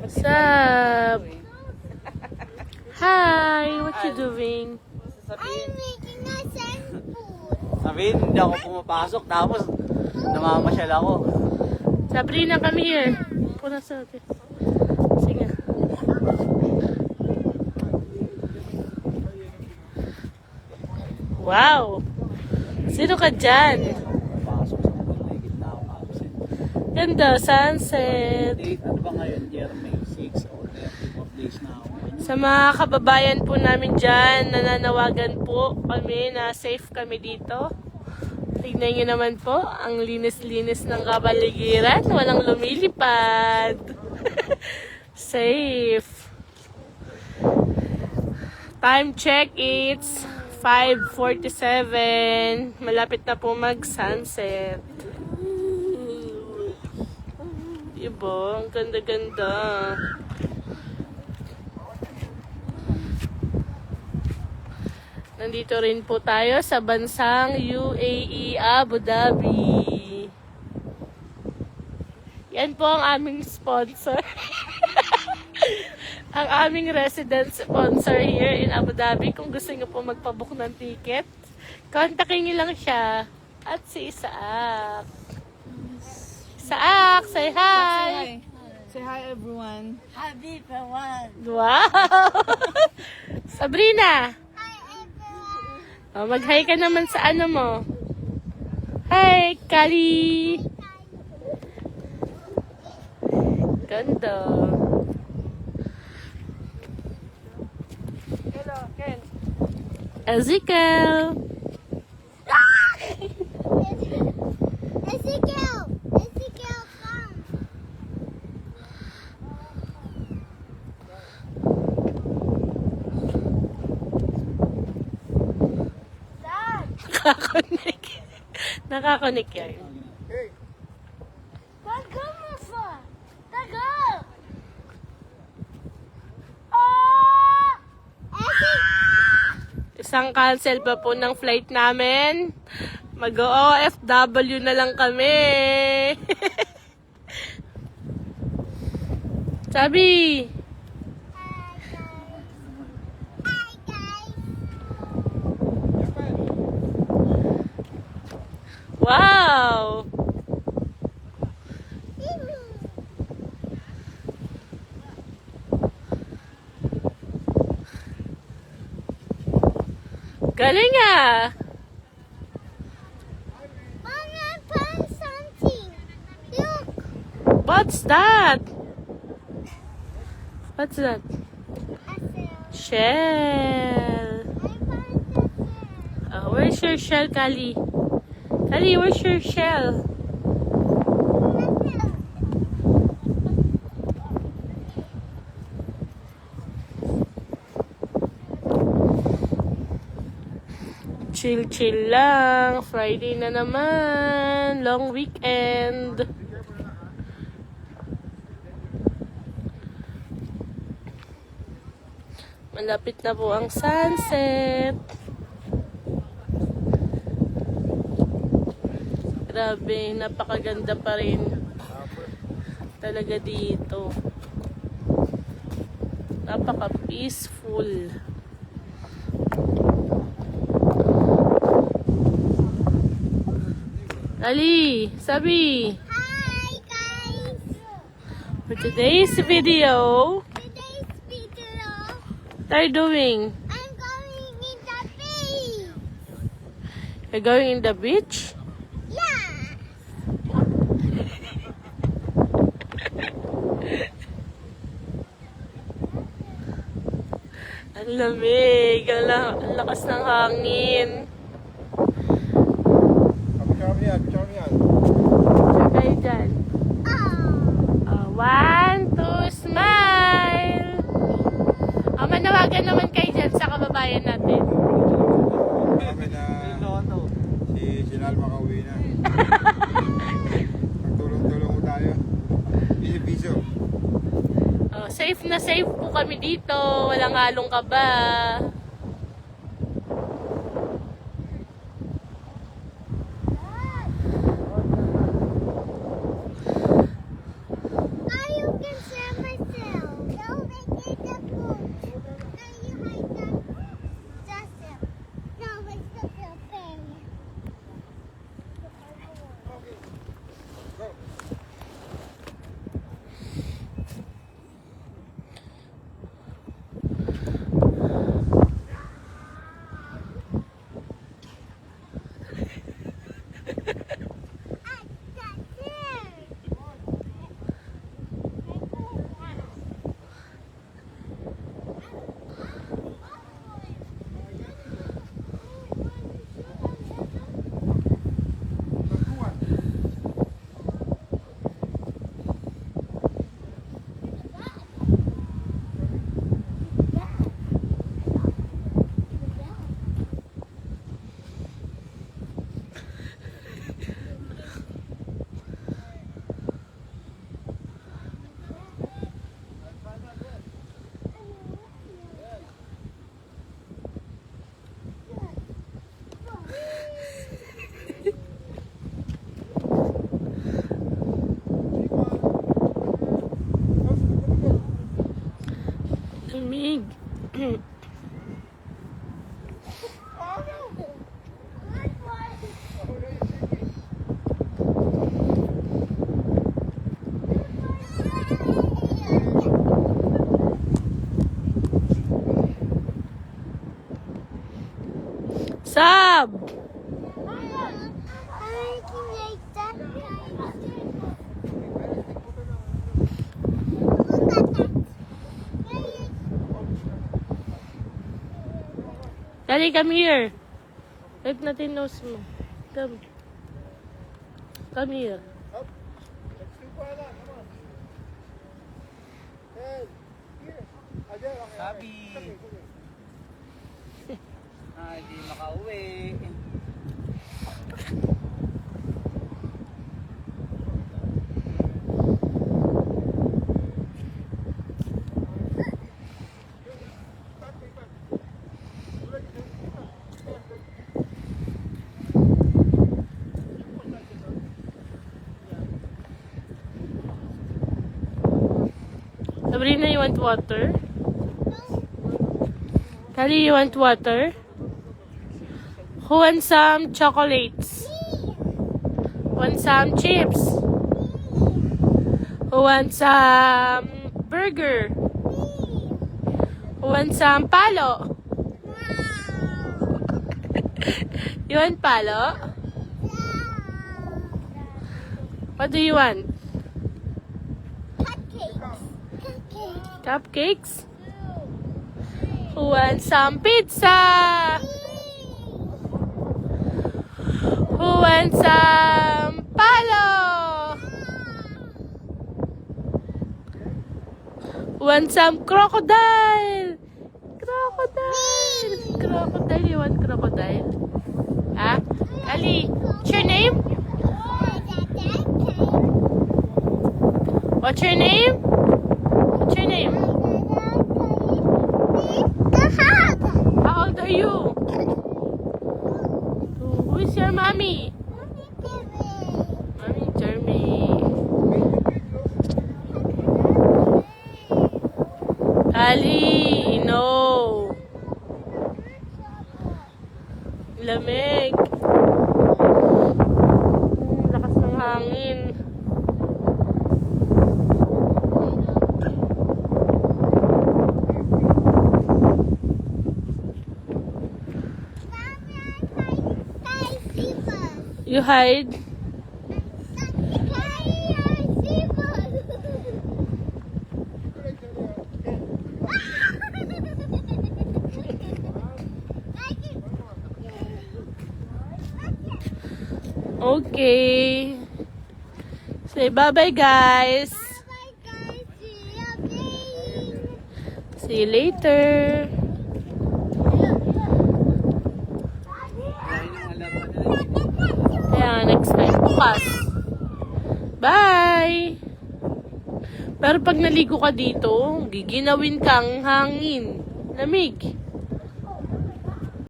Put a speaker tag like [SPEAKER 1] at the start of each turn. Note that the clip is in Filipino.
[SPEAKER 1] What's up? Hi, what you doing?
[SPEAKER 2] I'm making a sandboard.
[SPEAKER 3] Sabihin, hindi ako pumapasok, tapos namamasyal ako.
[SPEAKER 1] Sabrina, come here. Puna sa atin. Sige. Wow! Sino ka dyan?
[SPEAKER 3] Pumapasok sa mga nakikita ako absent.
[SPEAKER 1] Ganda, sunset.
[SPEAKER 3] Date, ano ba ngayon, Jeremy? 6 or 34 days na ako.
[SPEAKER 1] Sa mga kababayan po namin dyan, nananawagan po kami na safe kami dito. Tignan nyo naman po, ang linis-linis ng kapaligiran. Walang lumilipad. Safe. Time check, it's 5:47. Malapit na po mag-sunset. Diba? Ang ganda-ganda. Nandito rin po tayo sa bansang UAE, Abu Dhabi. Yan po ang aming sponsor. Ang aming resident sponsor here in Abu Dhabi. Kung gusto nyo po magpabook ng ticket, kontakin nyo lang siya. At si Isaac. Isaac, say hi!
[SPEAKER 4] Say hi everyone.
[SPEAKER 2] Happy for one.
[SPEAKER 1] Wow! Sabrina!
[SPEAKER 2] Hi, everyone.
[SPEAKER 1] Oh, mag-hi ka naman sa ano mo. Hi, Kali! Ganda.
[SPEAKER 4] Hello, Ken.
[SPEAKER 1] Ezekiel!
[SPEAKER 2] Ezekiel. Ezekiel, come. Dad.
[SPEAKER 1] Nakakonik. Nakakonik yan.
[SPEAKER 2] Tago mo fa. Tago. Oh!
[SPEAKER 1] Isang cancel pa po ng flight namin. Mag-OFW na lang kami. Sabi,
[SPEAKER 2] Hi, guys.
[SPEAKER 1] wow! Galing ah!
[SPEAKER 2] Mama, find something. Look.
[SPEAKER 1] What's that? What's that?
[SPEAKER 2] I said,
[SPEAKER 1] Shell.
[SPEAKER 2] I found the shell.
[SPEAKER 1] Where's your shell, Kali? Kali, where's your shell? Chill-chill lang. Friday na naman. Long weekend. Malapit na po ang sunset. Grabe, napakaganda pa rin talaga dito. Napaka-peaceful. Ali, sabi,
[SPEAKER 2] Hi, guys.
[SPEAKER 1] for today's video,
[SPEAKER 2] Today's video,
[SPEAKER 1] what are you doing?
[SPEAKER 2] I'm going in the beach.
[SPEAKER 1] You're going in the beach?
[SPEAKER 2] Yeah.
[SPEAKER 1] Ang lamig, ang lakas ng hangin.
[SPEAKER 4] Picture me yan.
[SPEAKER 1] Saan kayo dyan?
[SPEAKER 2] Oh.
[SPEAKER 1] 1, 2, smile! Manawagan naman kayo dyan sa kababayan natin.
[SPEAKER 4] Kami na si Sinal makauwi na. Magtulong-tulong ko tayo. Piso-piso.
[SPEAKER 1] Safe na safe po kami dito. Walang halong kaba.
[SPEAKER 2] I can share myself.
[SPEAKER 1] Lamig. Sab! Dali, come here. Wipe natin nose mo. Come. Come here.
[SPEAKER 3] Sabi. Hindi makauwi.
[SPEAKER 1] Sabrina, you want water? Daddy, you want water? Who wants some chocolates? Want some chips? Who wants some burger? Who wants some palo? You want palo? What do you want? Cupcakes? Who wants some pizza? Who wants some palo? Who wants some crocodile? Crocodile! Crocodile, you want crocodile? Huh? Ali, what's your name? What's your name? What's your name? How old are you? Who is your mommy? Mommy Jeremy. Ali, no. Lamig. Lakas ng hangin. You hide? Okay. Say bye-bye, guys. See you later. Kaya next time bukas. Bye! Pero pag naligo ka dito, giginawin kang hangin. Lamig.